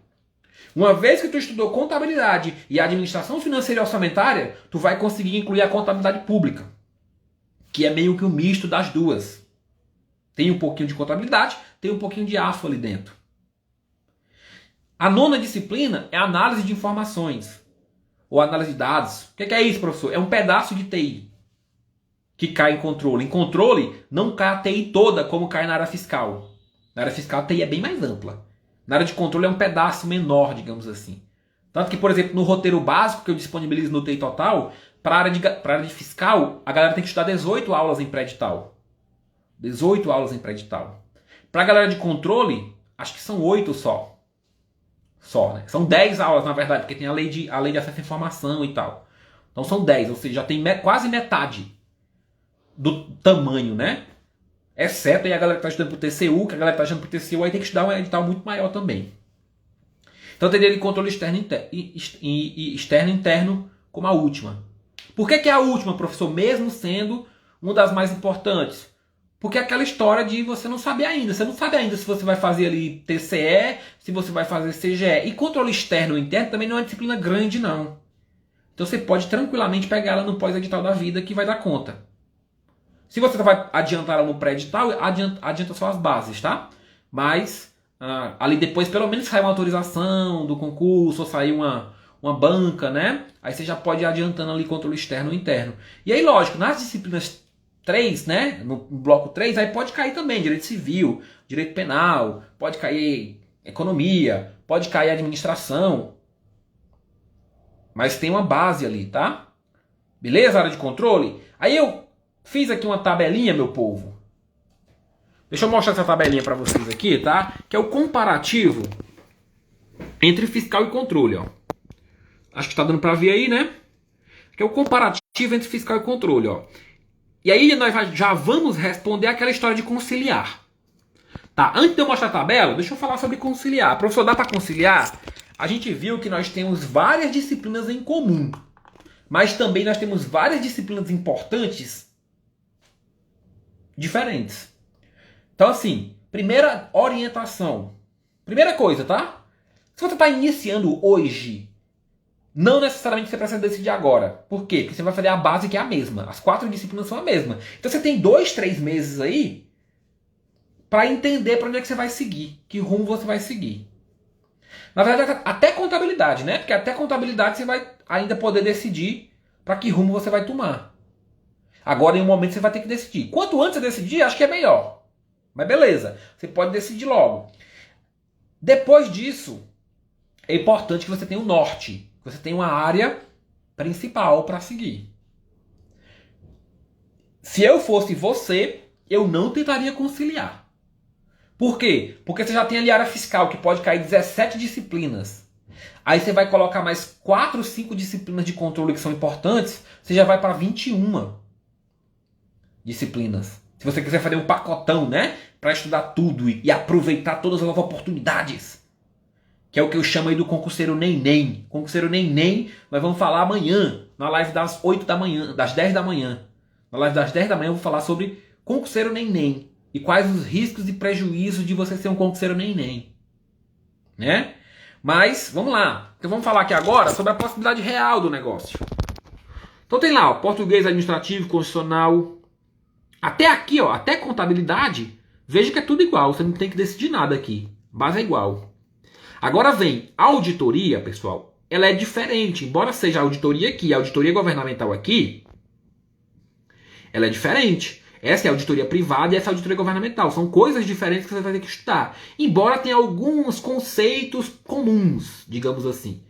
Uma vez que tu estudou contabilidade e administração financeira e orçamentária, tu vai conseguir incluir a contabilidade pública, que é meio que um misto das duas. Tem um pouquinho de contabilidade, tem um pouquinho de AFO ali dentro. A 9ª disciplina é a análise de informações, ou análise de dados. O que é isso, professor? É um pedaço de TI que cai em controle. Em controle, não cai a TI toda como cai na área fiscal. Na área fiscal, a TI é bem mais ampla. Na área de controle é um pedaço menor, digamos assim. Tanto que, por exemplo, no roteiro básico que eu disponibilizo no TI Total, para a área de fiscal, a galera tem que estudar 18 aulas em pré-edital. 18 aulas em pré-edital. Para a galera de controle, acho que são 8 só. Né? São 10 aulas, na verdade, porque tem a lei de acesso à informação e tal. Então são 10, ou seja, já tem quase metade do tamanho, né? Exceto aí a galera que está estudando para o TCU, que a galera que está estudando para o TCU aí tem que estudar um edital muito maior também. Então teria de controle externo e externo e interno como a última. Por que é a última, professor? Mesmo sendo uma das mais importantes. Porque é aquela história de você não saber ainda. Você não sabe ainda se você vai fazer ali TCE, se você vai fazer CGE. E controle externo ou interno também não é uma disciplina grande, não. Então você pode tranquilamente pegar ela no pós-edital da vida que vai dar conta. Se você vai adiantar ela no pré-edital, adianta só as bases, tá? Mas ali depois pelo menos sai uma autorização do concurso, ou sair uma banca, né? Aí você já pode ir adiantando ali controle externo e interno. E aí, lógico, nas disciplinas 3, né? No bloco 3, aí pode cair também direito civil, direito penal, pode cair economia, pode cair administração. Mas tem uma base ali, tá? Beleza? Área de controle? Aí eu fiz aqui uma tabelinha, meu povo. Deixa eu mostrar essa tabelinha para vocês aqui, tá? Que é o comparativo entre fiscal e controle, ó. Acho que tá dando para ver aí, né? Que é o comparativo entre fiscal e controle, ó. E aí nós já vamos responder aquela história de conciliar. Tá? Antes de eu mostrar a tabela, deixa eu falar sobre conciliar. Professor, dá para conciliar? A gente viu que nós temos várias disciplinas em comum. Mas também nós temos várias disciplinas importantes diferentes. Então, assim, primeira orientação. Primeira coisa, tá? Se você está iniciando hoje, não necessariamente você precisa decidir agora. Por quê? Porque você vai fazer a base que é a mesma. As 4 disciplinas são a mesma. Então você tem 2, 3 meses aí para entender para onde é que você vai seguir. Que rumo você vai seguir. Na verdade, até contabilidade, né? Porque até contabilidade você vai ainda poder decidir para que rumo você vai tomar. Agora, em um momento, você vai ter que decidir. Quanto antes você decidir, acho que é melhor. Mas beleza, você pode decidir logo. Depois disso, é importante que você tenha um norte. Que você tenha uma área principal para seguir. Se eu fosse você, eu não tentaria conciliar. Por quê? Porque você já tem ali a área fiscal, que pode cair 17 disciplinas. Aí você vai colocar mais 4, 5 disciplinas de controle que são importantes, você já vai para 21 disciplinas. Se você quiser fazer um pacotão, né? Para estudar tudo e aproveitar todas as oportunidades. que é o que eu chamo aí do concurseiro neném. Concurseiro neném, nós vamos falar amanhã, na live das 8 da manhã, das 10 da manhã. Na live das 10 da manhã eu vou falar sobre concurseiro neném e quais os riscos e prejuízos de você ser um concurseiro neném, né? Mas, vamos lá. Então vamos falar aqui agora sobre a possibilidade real do negócio. Então tem lá, ó, português administrativo, constitucional, até aqui, ó, até contabilidade, veja que é tudo igual, você não tem que decidir nada aqui. Base é igual. Agora vem a auditoria, pessoal, ela é diferente. Embora seja a auditoria aqui, a auditoria governamental aqui, ela é diferente. Essa é a auditoria privada e essa é a auditoria governamental. São coisas diferentes que você vai ter que estudar. Embora tenha alguns conceitos comuns, digamos assim.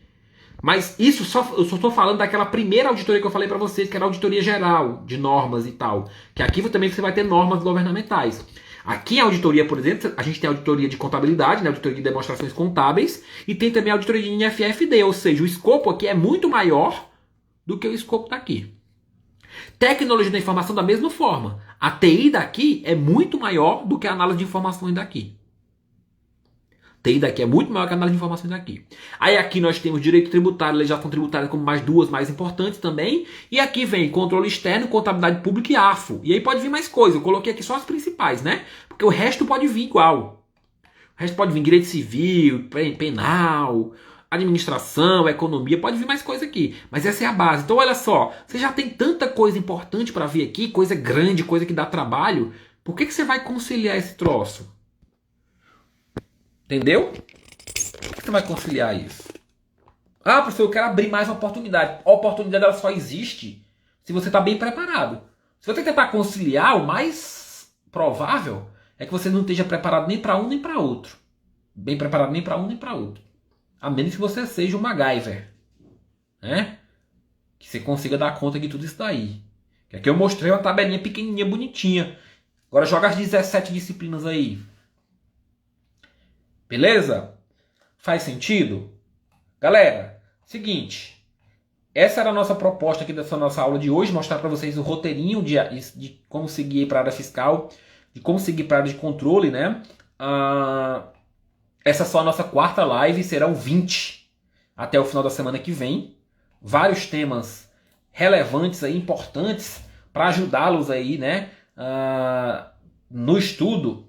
Mas isso eu só estou falando daquela primeira auditoria que eu falei para vocês, que era a auditoria geral, de normas e tal. Que aqui também você vai ter normas governamentais. Aqui a auditoria, por exemplo, a gente tem a auditoria de contabilidade, né, auditoria de demonstrações contábeis, e tem também a auditoria de NFFD, ou seja, o escopo aqui é muito maior do que o escopo daqui. Tecnologia da informação da mesma forma. A TI daqui é muito maior do que a análise de informações daqui. TI daqui é muito maior que a análise de informações daqui. Aí aqui nós temos direito tributário, legislação tributária como mais duas mais importantes também. E aqui vem controle externo, contabilidade pública e AFO. E aí pode vir mais coisa. Eu coloquei aqui só as principais, né? Porque o resto pode vir igual. O resto pode vir direito civil, penal, administração, economia, pode vir mais coisa aqui. Mas essa é a base. Então olha só, você já tem tanta coisa importante para vir aqui, coisa grande, coisa que dá trabalho. Por que você vai conciliar esse troço? Entendeu? Por que você vai conciliar isso? Ah, professor, eu quero abrir mais uma oportunidade. A oportunidade ela só existe se você está bem preparado. Se você tentar conciliar, o mais provável é que você não esteja preparado nem para um nem para outro. Bem preparado nem para um nem para outro. A menos que você seja um MacGyver, né? Que você consiga dar conta de tudo isso daí. Que aqui eu mostrei uma tabelinha pequenininha, bonitinha. Agora joga as 17 disciplinas aí. Beleza? Faz sentido? Galera, seguinte. Essa era a nossa proposta aqui dessa nossa aula de hoje. Mostrar para vocês o roteirinho de como seguir para a área fiscal. De como seguir para a área de controle, né? Essa é só a nossa quarta live. Serão 20 até o final da semana que vem. Vários temas relevantes aí, importantes, para ajudá-los aí, né? No estudo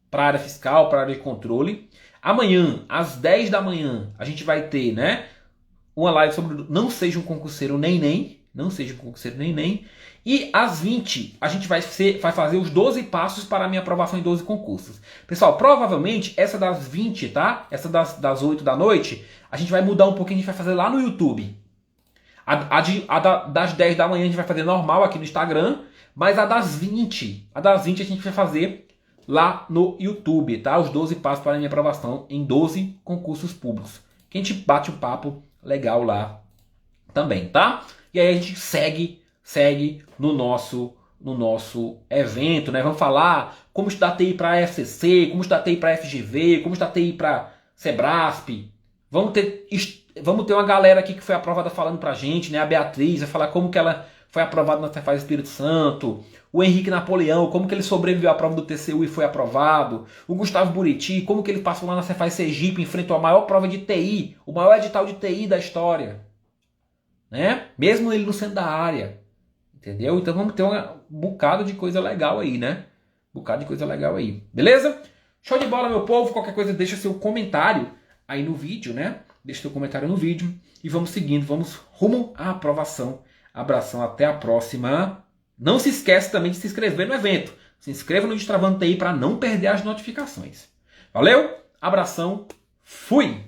para a área fiscal, para a área de controle. Amanhã, às 10 da manhã, a gente vai ter, né, uma live sobre não seja um concurseiro nem. Não seja um concurseiro nem. E às 20, a gente vai fazer os 12 passos para a minha aprovação em 12 concursos. Pessoal, provavelmente essa das 20, tá? Essa das 8 da noite, a gente vai mudar um pouquinho, a gente vai fazer lá no YouTube. Das 10 da manhã a gente vai fazer normal aqui no Instagram, mas a das 20 a gente vai fazer lá no YouTube, tá? Os 12 passos para a minha aprovação em 12 concursos públicos. Que a gente bate um papo legal lá também, tá? E aí a gente segue no nosso evento, né? Vamos falar como estudar TI para a FCC, como estudar TI para a FGV, como estudar TI para Sebrasp. Vamos ter uma galera aqui que foi aprovada falando pra gente, né? A Beatriz vai falar como que ela foi aprovada na Cefaz Espírito Santo. O Henrique Napoleão, como que ele sobreviveu à prova do TCU e foi aprovado. O Gustavo Buriti, como que ele passou lá na Cefaz Sergipe, enfrentou a maior prova de TI, o maior edital de TI da história. Né? Mesmo ele não sendo da área. Entendeu? Então vamos ter um bocado de coisa legal aí, né? Um bocado de coisa legal aí. Beleza? Show de bola, meu povo. Qualquer coisa, deixa seu comentário aí no vídeo, né? Deixa seu comentário no vídeo. E vamos seguindo, vamos rumo à aprovação. Abração, até a próxima. Não se esquece também de se inscrever no evento. Se inscreva no Destravando TI para não perder as notificações. Valeu? Abração. Fui!